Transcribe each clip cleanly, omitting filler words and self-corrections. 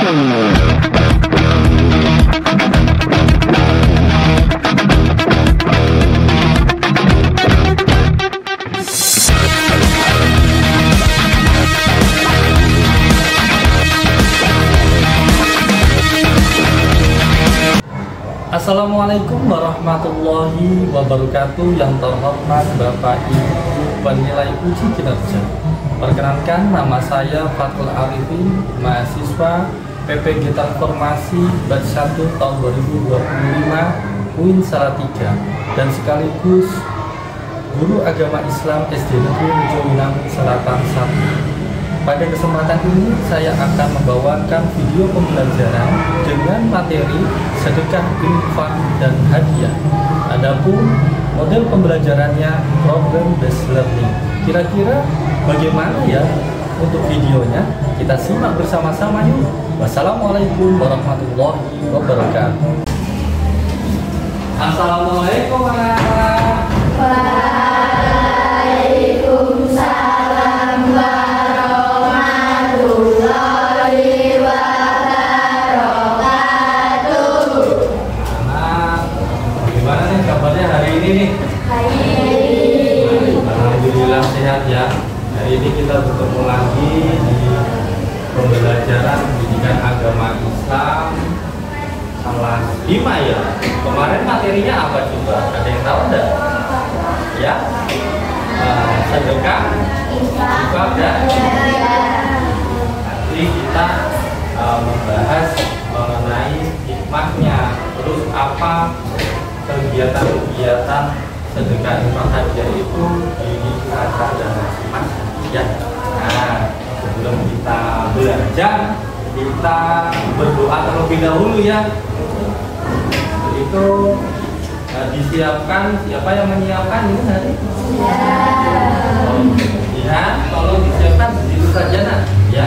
Assalamualaikum warahmatullahi wabarakatuh. Yang terhormat Bapak Ibu penilai uji kinerja, perkenalkan nama saya Fathul Arifin, mahasiswa PPG Transformasi Batch 1 tahun 2025 UIN Salatiga, dan sekaligus guru agama Islam SD Negeri Rejoinang Selatan 1. Pada kesempatan ini saya akan membawakan video pembelajaran dengan materi sedekah, infak, dan hadiah. Adapun model pembelajarannya problem based learning. Kira-kira bagaimana ya untuk videonya? Kita simak bersama-sama yuk. Wassalamualaikum warahmatullahi wabarakatuh. Assalamualaikum warahmatullahi wabarakatuh. Waalaikumsalam warahmatullahi wabarakatuh. Gimana nih kabarnya hari ini nih? Alhamdulillah sehat ya. Hari ini kita bertemu lagi di pembelajaran pendidikan agama Islam kelas 5 ya. Kemarin materinya apa coba? Ada yang tahu enggak? Ya? Sedekah, infak, dan nanti kita membahas mengenai hikmahnya, terus apa kegiatan-kegiatan sedekah, infak, hadiah itu di acara dan mas ya. Nah, sebelum kita belajar, kita berdoa terlebih dahulu ya. Itu disiapkan, siapa yang menyiapkan ini hari? Ya, tolong disiapkan begitu saja nak. Ya.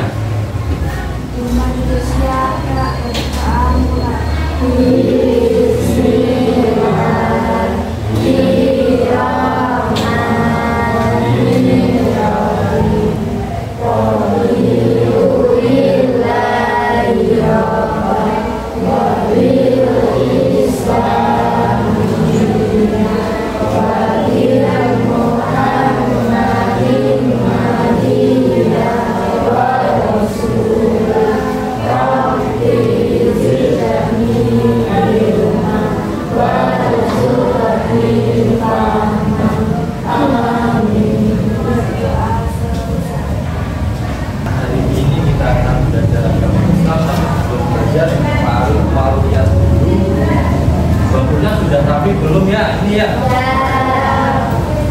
Sudah rapi belum ya? Ini ya.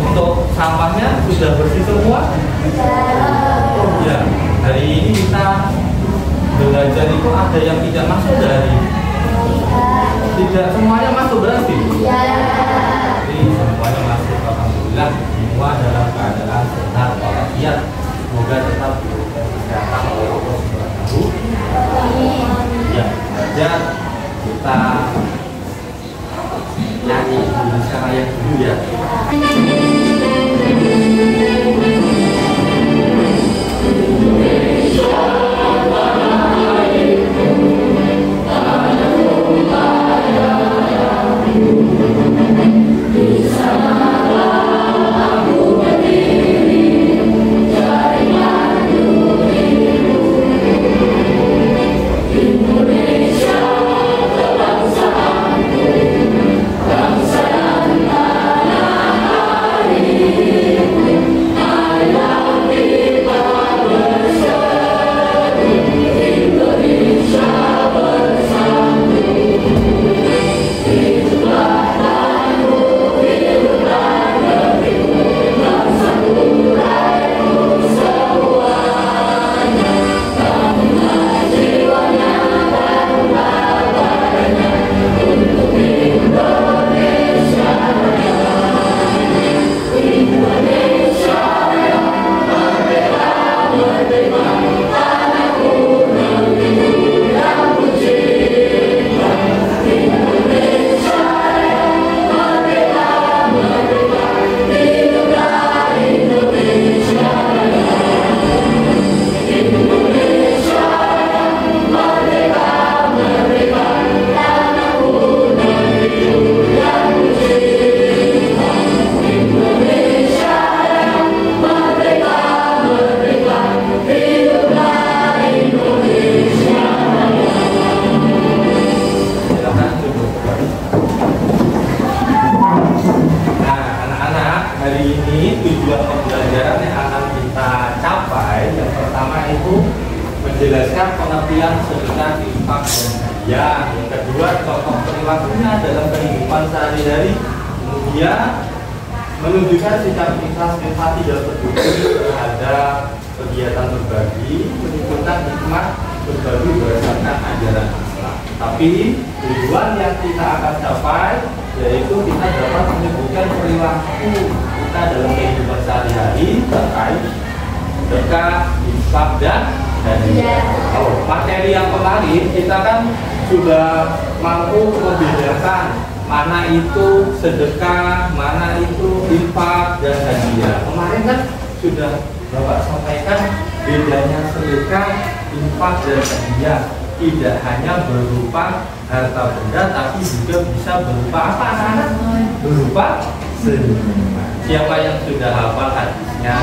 Untuk sampahnya sudah bersih semua? Oh ya. Hari ini kita belajar itu ada yang tidak masuk dari? Tidak semuanya masuk berarti? Jadi semuanya masuk. Alhamdulillah semua dalam keadaan sehat walafiat. Semoga tetap diberikan kesehatan oleh Allah Subhanahu. Ya, belajar kita nyanyi Indonesia Raya dulu ya. Bersama aku berdiri pengertian sedekah, infak, dan hadiah. Yang kedua, contoh perilakunya dalam kehidupan sehari-hari. Kemudian menunjukkan sikap ikhlas empati dan peduli terhadap kegiatan berbagi, menunjukkan hikmah berbagi berdasarkan ajaran Islam. Tapi tujuan yang kita akan capai yaitu kita dapat menyebutkan perilaku kita dalam kehidupan sehari-hari terkait sedekah, infak, dan hadiah. Materi yang kemarin kita kan sudah mampu membedakan mana itu sedekah, mana itu infak dan hadiah. Kemarin kan sudah Bapak sampaikan bedanya sedekah, infak dan hadiah tidak hanya berupa harta benda, tapi juga bisa berupa apa anak-anak? Berupa senyuman. Siapa yang sudah hafal hadisnya?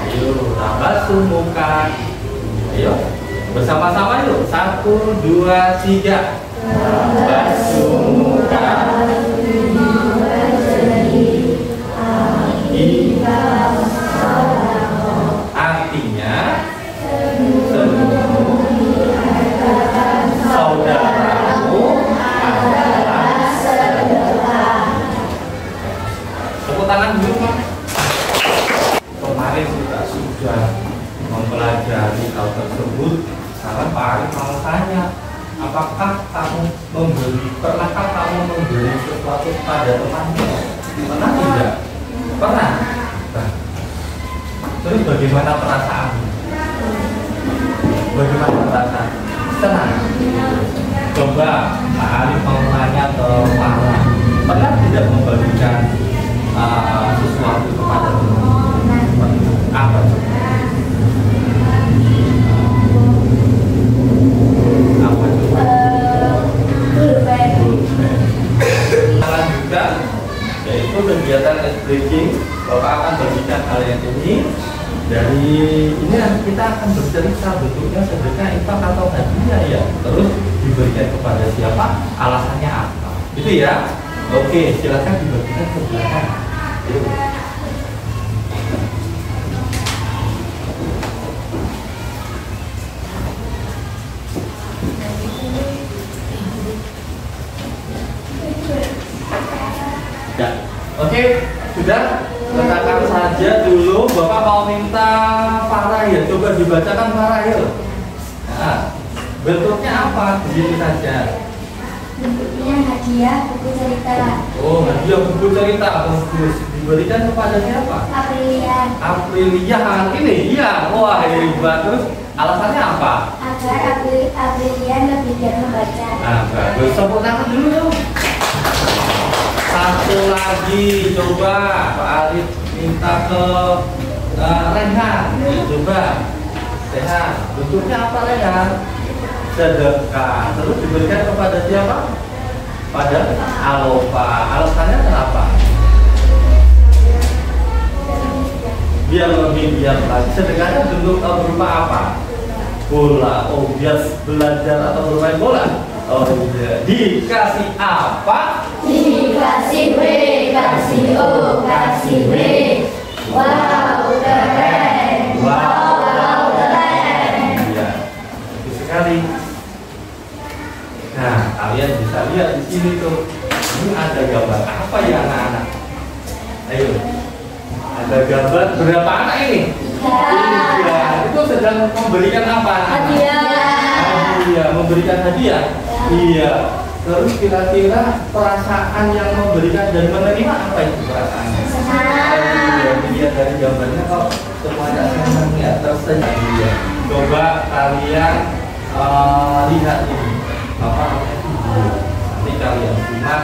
Ayo, tabasumuka. Ayo, bersama-sama yuk. 1, 2, 3. Tabasumuka. Artinya saudaramu adalah sedekah. Tepuk tangan dulu Pak. Kemarin kita sudah mempelajari hal tersebut. Sekarang Pak Arif mau tanya, pernahkah kamu memberi sesuatu pada temanmu? Pernah tidak? Pernah. Terus bagaimana perasaan? Bagaimana perasaan? Senang. Coba Pak Arif mau nanya ke Farah, pernah tidak membagikan sesuatu kepada teman? Apa? Apa coba? Pulpen juga, yaitu kegiatan breaking. Bapak akan bagikan hal yang ini. Dari ini kita akan bercerita bentuknya sedekah, infak atau hadiah ya. Terus diberikan kepada siapa? Alasannya apa? Itu ya. Oke, silakan dibagikan ke belakang. Ya. Oke, sudah. Letakkan saja dulu. Bapak mau minta Farah ya, coba dibacakan Farah ya. Nah, bentuknya apa? Begitu saja. Bentuknya hadiah buku cerita. Oh, hadiah buku cerita. Bagus. Diberikan kepada siapa? Aprilia. Aprilia ini, iya. Wah, hebat. Terus alasannya apa? Agar Aprilia lebih giat membaca. Nah, bagus. Tepuk tangan dulu dong. Satu lagi, coba Pak Arif minta ke Rehan. Coba Rehan, bentuknya apa Rehan? Sedekah. Terus diberikan kepada siapa? Pada Alofa. Alasannya kenapa? Biar lebih giat lagi. Sedekahnya bentuk berupa apa? Bola. Oh, biar belajar atau bermain bola. Oh iya. Dikasih apa? Dikasih W, kasih O, kasih W. Wow, keren. Wow, keren. Iya, bagus sekali. Nah, kalian bisa lihat di sini tuh. Ini ada gambar apa ya anak-anak? Ayo. Ada gambar berapa anak ini? 3. Itu sedang memberikan apa? Hadiah. Iya, memberikan hadiah. Iya. Terus kira-kira perasaan yang memberikan dan menerima apa itu perasaannya? Senang. Dilihat dari gambarnya kok semuanya senang ya, tersenyum ya. Coba kalian lihat ini apa namanya video. Nanti kalian simak.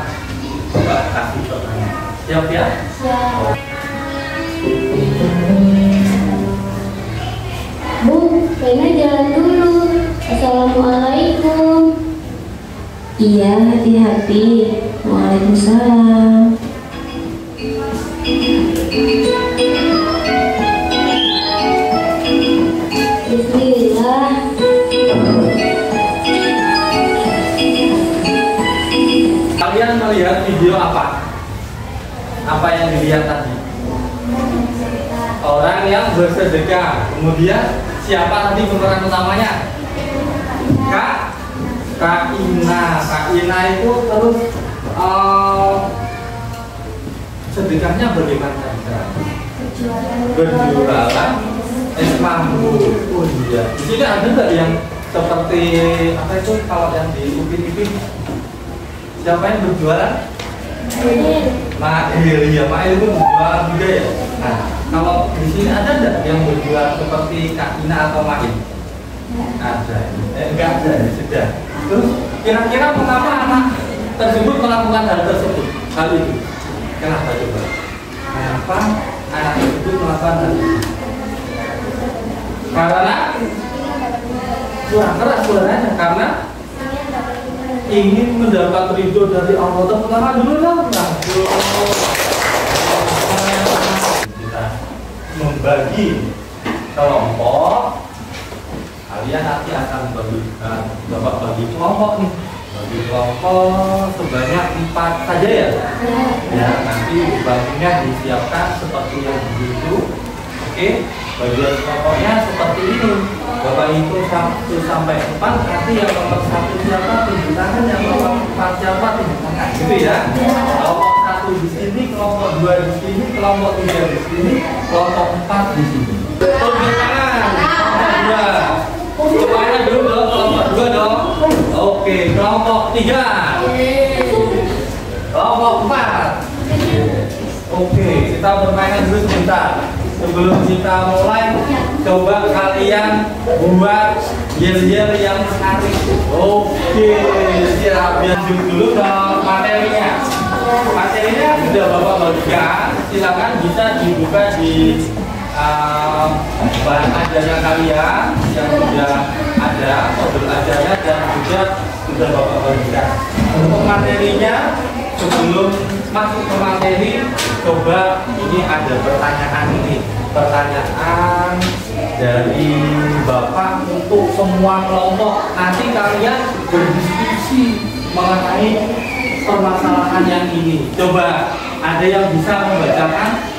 Coba kasih pertanyaan. Siap ya? Siap. Bu, Rena jalan dulu. Assalamualaikum. Iya, hati-hati. Waalaikumsalam. Bismillah. Kalian melihat video apa? Apa yang dilihat tadi? Orang yang bersedekah. Kemudian siapa tadi pemeran utamanya? Kaina itu terus sedekahnya bagaimana? Berjualan es mambu. Oh iya. Di sini ada nggak yang seperti apa itu kalau yang di Upin-Ipin? Siapa yang berjualan? Mail, ya Mail itu berjualan juga ya. Nah, kalau di sini ada nggak yang berjualan seperti Kak Ina atau Mail? Ada. Enggak ada, sudah. Terus kira-kira mengapa anak tersebut melakukan hal tersebut? Hal itu. Kenapa coba? Kenapa anak tersebut melakukan hal itu? Karena kurang keras suaranya, karena ingin mendapat ridho dari Allah. Pertama dulu lah. Kita membagi kelompok. Kalian nanti akan Bapak bagi kelompok nih. Bagi kelompok sebanyak 4 saja ya. Ya, nanti baginya disiapkan seperti yang begitu. Oke, bagian kelompoknya seperti ini. Bapak itu 1 sampai 4, nanti yang nomor 1 siapa tunjuk tangan, yang nomor 4 siapa tunjuk tangan, gitu ya. Kelompok 1 di sini, kelompok 2 di sini, kelompok 3 di sini, kelompok 4 di sini. Tunjuk tangan, kelompok 2. Semuanya dulu dong, kelompok 2 dong. Oke, kelompok 3. Kelompok 4. Oke, kita bermain dulu sebentar. Sebelum kita mulai, coba kalian buat yel-yel yang menarik. Oke, siap. Lanjut dulu dong materinya. Materinya sudah Bapak bagikan. Silakan bisa dibuka di bahan ajarnya kalian yang sudah ada, modul ajarnya, dan juga sudah Bapak bagikan. Untuk materinya, sebelum masuk ke materi, coba ini ada pertanyaan ini. Pertanyaan dari Bapak untuk semua kelompok. Nanti kalian berdiskusi mengenai permasalahan yang ini. Coba ada yang bisa membacakan?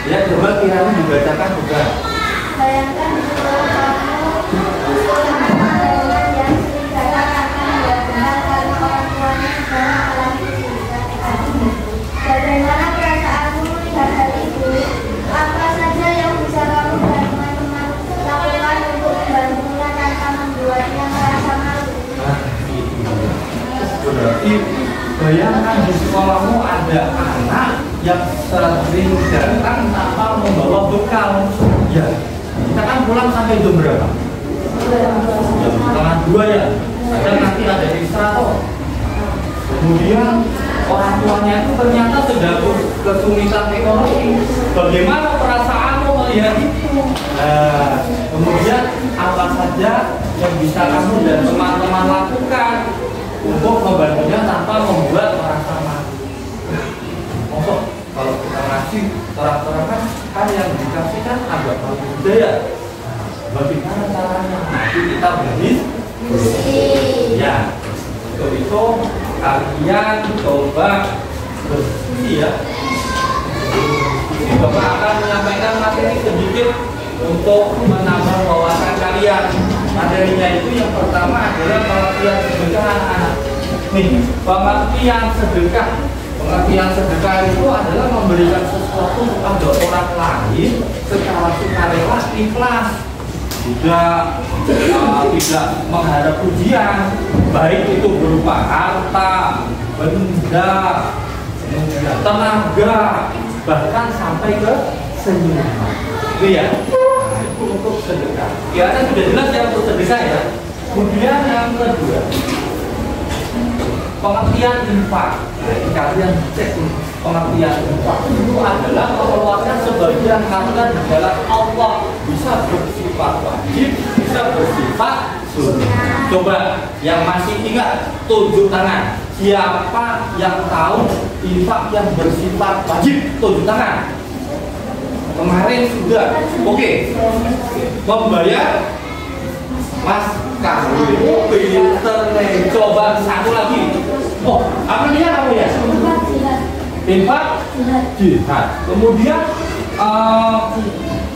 Ya, coba kiranya dibacakan juga. Bayangkan kalau kamu bersama dengan yang serigala akan benar karena orang tuanya sedang mengalami kesulitan. Bagaimana perasaanmu melihat hal itu? Apa saja yang bisa kamu dan teman-teman lakukan untuk membantunya tanpa membuatnya merasa malu? Nah, itu berarti bayangkan di sekolahmu ada anak yang sering datang tanpa membawa bekal. Ya, kita kan pulang sampai jam berapa? Jam setengah 2 ya. Kadang nanti ada istirahat. Kemudian orang tuanya itu ternyata sedang kesulitan ekonomi. Bagaimana perasaanmu melihat itu? Nah, kemudian apa saja yang bisa kamu dan teman-teman lakukan untuk membantunya tanpa membuat merasa malu? Masuk kalau kita ngasih terang-terangan kan yang dikasihkan agak berbeda ya. Bagaimana caranya? Nanti kita bersih. Ya, untuk itu kalian coba bersih ya. Jadi Bapak akan menyampaikan materi sedikit untuk menambah wawasan kalian. Materinya itu yang pertama adalah pengertian sedekah anak-anak. Nih, pengertian sedekah. Pengertian sedekah itu adalah memberikan sesuatu kepada orang lain secara sukarela, ikhlas, tidak mengharap pujian, baik itu berupa harta, benda, kemudian tenaga, bahkan sampai ke senyuman. Itu ya. Nah, itu untuk sedekah. Ya, kan sudah jelas ya untuk sedekah ya. Kemudian yang kedua, pengertian infak. Nah, kalian cek pengertian infak itu adalah mengeluarkan sebagian harta di jalan Allah, bisa bersifat wajib, bisa bersifat sunnah. Coba yang masih ingat tunjuk tangan. Siapa yang tahu infak yang bersifat wajib? Tunjuk tangan. Kemarin sudah. Oke. Membayar Mas Kawin, pinter nih. Coba satu lagi. Oh, apa dia namanya? Infak jihad. Kemudian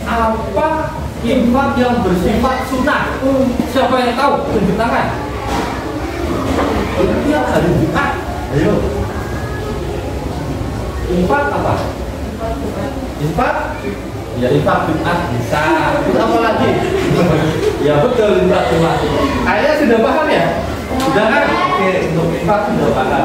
apa infak yang bersifat sunnah? Siapa yang tahu? Tunjuk tangan. Setiap hari Jumat. Ayo. Infak apa? Infak? Ya infak Jumat bisa. Terus apa lagi? Ya betul, infak Jumat. Ayah sudah paham ya? Sudah kan? Oke, untuk infak sudah paham.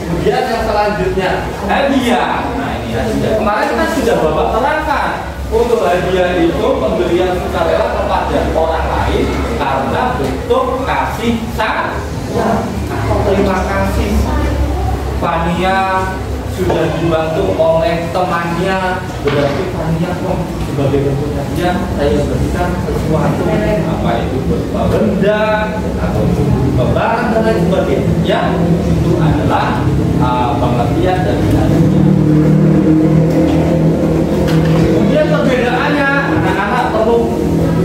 Kemudian yang selanjutnya hadiah. Nah ini hadiah. Kemarin kan sudah Bapak terangkan. Untuk hadiah itu pemberian sukarela kepada orang lain karena bentuk kasih sayang atau terima kasih. Fania sudah dibantu oleh temannya, berarti Fania sebagai bentuk hadiah saya berikan sesuatu, apa itu berupa benda atau berupa barang dan lain sebagainya. Ya, itu adalah pengertian dari hadiah. Kemudian perbedaannya anak-anak perlu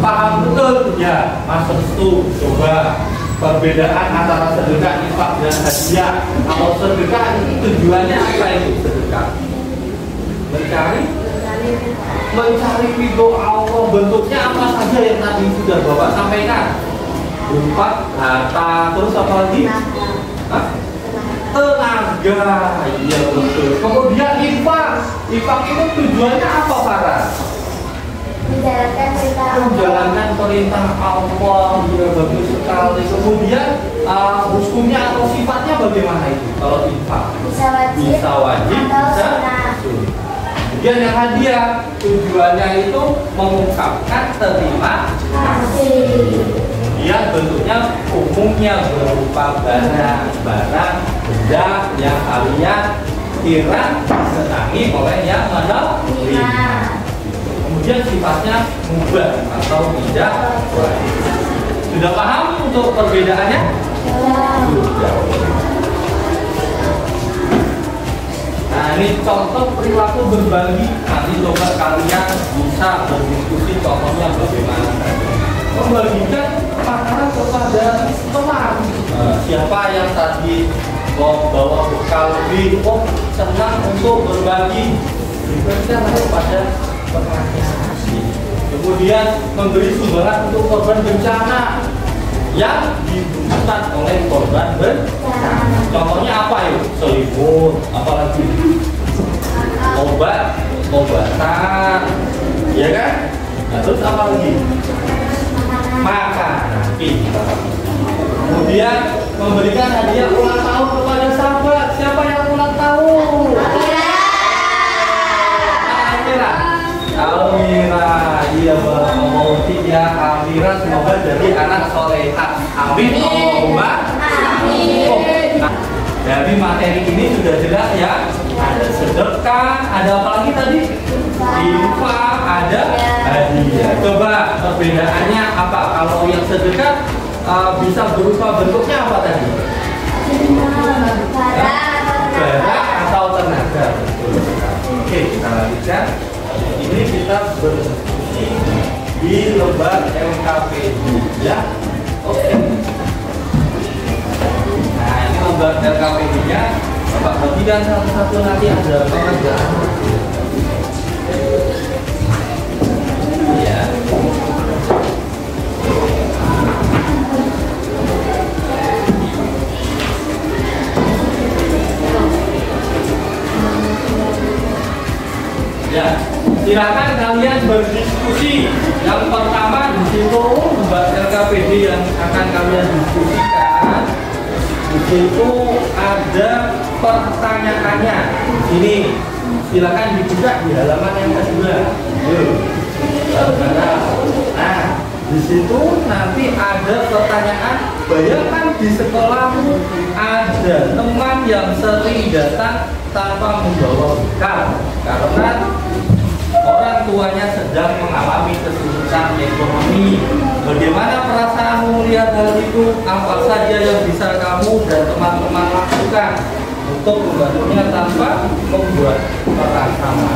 paham betul ya, Mas Restu coba perbedaan antara sedekah, infak dan hadiah. Kalau sedekah itu tujuannya apa itu sedekah? Mencari ridho Allah. Bentuknya apa saja yang tadi sudah Bapak sampaikan? Berupa harta, terus apa lagi? Hah? Tenaga, iya betul. Kemudian infak itu tujuannya apa Farah? Menjalankan perintah Allah, ya bagus sekali. Kemudian hukumnya atau sifatnya bagaimana itu? Kalau infak bisa wajib, bisa kemudian yang hadiah tujuannya itu mengungkapkan terima kasih. Dia bentuknya umumnya berupa barang benda yang kalian kira disenangi oleh yang menerima. Kemudian sifatnya mubah atau tidak wajib. Sudah paham untuk perbedaannya? Sudah. Nah ini contoh perilaku berbagi. Nanti coba kalian bisa berdiskusi contohnya bagaimana. Membagikan makanan kepada teman. Siapa yang tadi bawa bekal lebih, senang untuk berbagi, diberikan kepada temannya. Kemudian memberi sumbangan untuk korban bencana yang dibutuhkan oleh korban bencana. Contohnya apa ya? Selimut, apalagi obatan, ya kan? Nah, terus apa lagi? Makanan. Kemudian memberikan hadiah ulang tahun kepada sahabat. Siapa yang ulang tahun? Almira, iya mau ya Almira semoga jadi anak solehah. Amin. Allahumma amin. Dari materi ini sudah jelas ya. Ada sedekah, ada apa lagi tadi? Infak, ada hadiah. Coba perbedaannya apa? Kalau yang sedekah bisa berupa bentuknya apa tadi? Barang atau tenaga. Oke, kita lanjutkan. Ini kita berdiskusi di lembar LKPD ya. Oke. Nah ini lembar LKPD-nya Bapak bagikan satu-satu, nanti ada pengerjaan. Ya. Ya. Silakan kalian berdiskusi. Yang pertama di situ lembar LKPD yang akan kalian diskusikan. Di situ ada pertanyaannya. Ini silakan dibuka di halaman yang kedua. Nah, di situ nanti ada pertanyaan. Bayangkan di sekolahmu ada teman yang sering datang tanpa membawa bekal karena orang tuanya sedang mengalami kesulitan ekonomi. Bagaimana perasaanmu melihat hal itu? Apa saja yang bisa kamu dan teman-teman lakukan untuk membantunya tanpa membuat perang sama?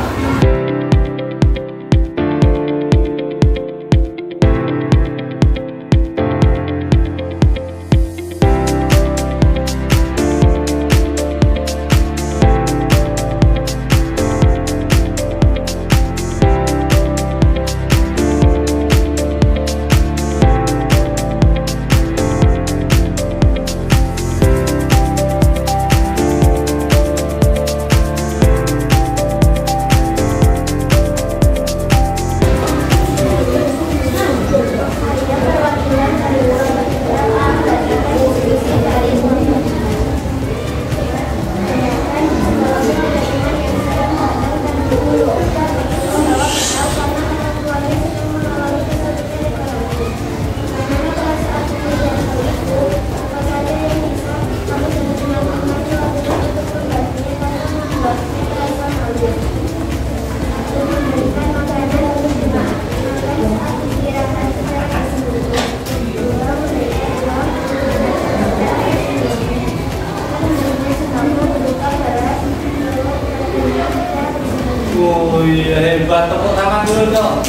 Hebat, tepuk tangan dulu dong.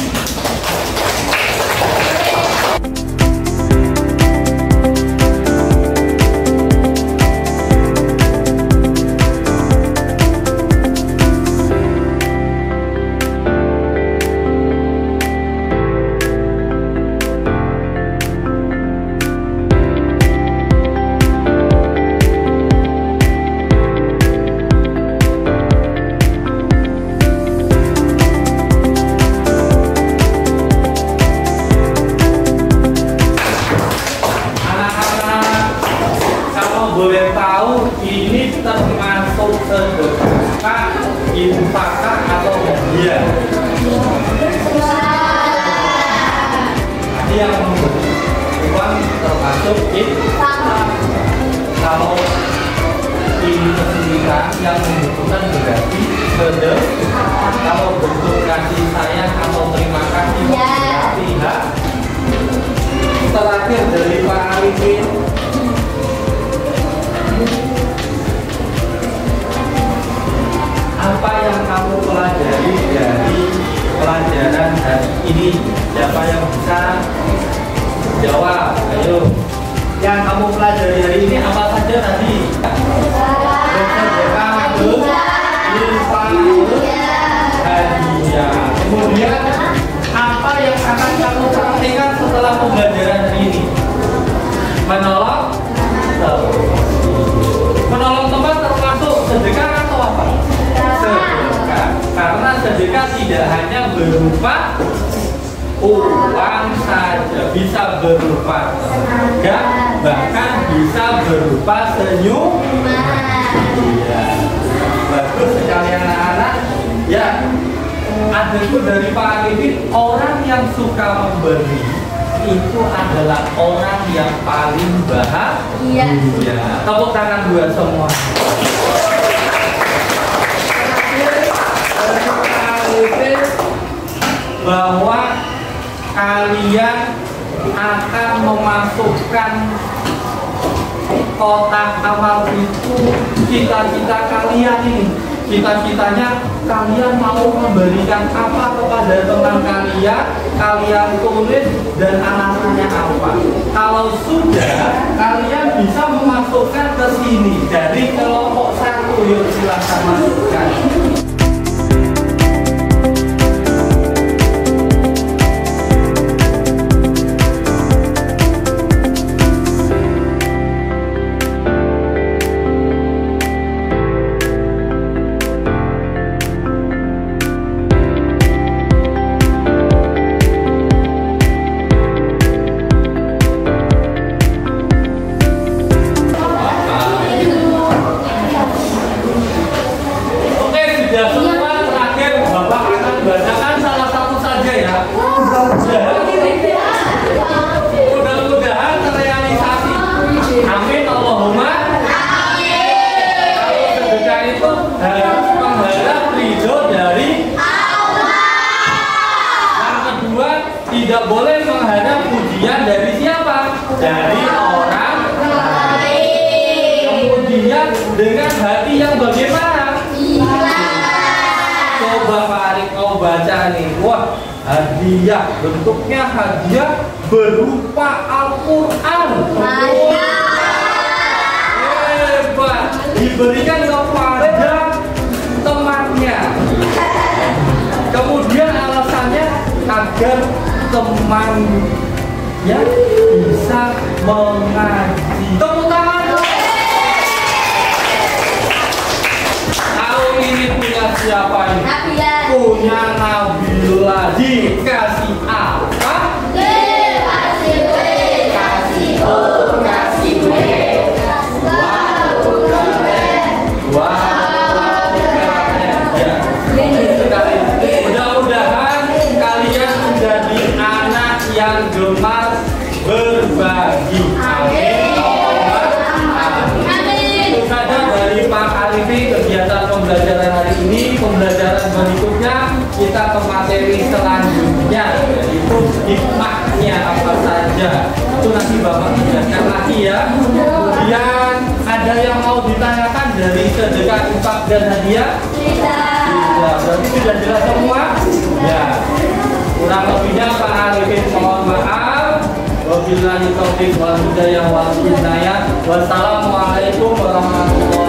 Boleh tahu ini termasuk sedekah, infakah atau hadiah? Ini yang uang termasuk infak. Kalau ini kesedihan yang membutuhkan berarti sedekah. Kalau bentuk kasih sayang atau terima kasih berarti hak. Terakhir dari Pak Arifin, apa yang kamu pelajari dari pelajaran hari ini? Siapa yang bisa jawab? Ayo. Yang kamu pelajari hari ini apa saja tadi? Bersedekah, infak, hadiah. Kemudian apa yang akan kamu praktikkan setelah pembelajaran hari ini? Menolong teman termasuk sedekah atau apa? Sedekah. Karena sedekah tidak hanya berupa uang saja, bisa berupa tenaga, bahkan bisa berupa senyuman. Iya, bagus sekali anak-anak. Ya, adanya dari Pak Arifin, orang yang suka memberi itu adalah orang yang paling bahagia. Tepuk tangan buat semua. Bahwa kalian akan memasukkan kotak amal itu cita-cita kalian ini. Cita-citanya kalian mau memberikan apa kepada teman kalian, kalian tulis dan alasannya apa. Kalau sudah, kalian bisa memasukkan ke sini dari kelompok 1. Yuk silahkan masukkan. Mudah-mudahan terrealisasi. Amin Allahumma amin. Kalau sedekah itu harus mengharap ridho dari Allah. Yang kedua, tidak boleh mengharap pujian dari siapa? Dari orang lain. Kemudian dengan hati yang bagaimana? Coba Pak Arif kau baca nih. Wah, hadiah, bentuknya hadiah berupa Al-Quran. Hebat, diberikan kepada temannya. Kemudian alasannya agar temannya bisa mengaji. Tepuk tangan. Tahun ini punya siapa ini? Punya Nabila. Dikasih apa? Dikasih W. Kasih O. Kasih W. Mudah-mudahan kalian menjadi anak yang gemar berbagi. Amin. Itu saja dari Pak Arifin kegiatan pembelajaran hari ini. Pembelajaran berikutnya kita ke materi selanjutnya, yaitu hikmahnya apa saja. Itu nanti Bapak jelaskan lagi ya. Kemudian ada yang mau ditanyakan dari sedekah, infak dan hadiah? Tidak. Ya, berarti sudah jelas semua? Ya. Kurang lebihnya Pak Arifin mohon maaf. Wabillahi taufiq wal hidayah wal hidayah. Wassalamualaikum warahmatullahi wabarakatuh.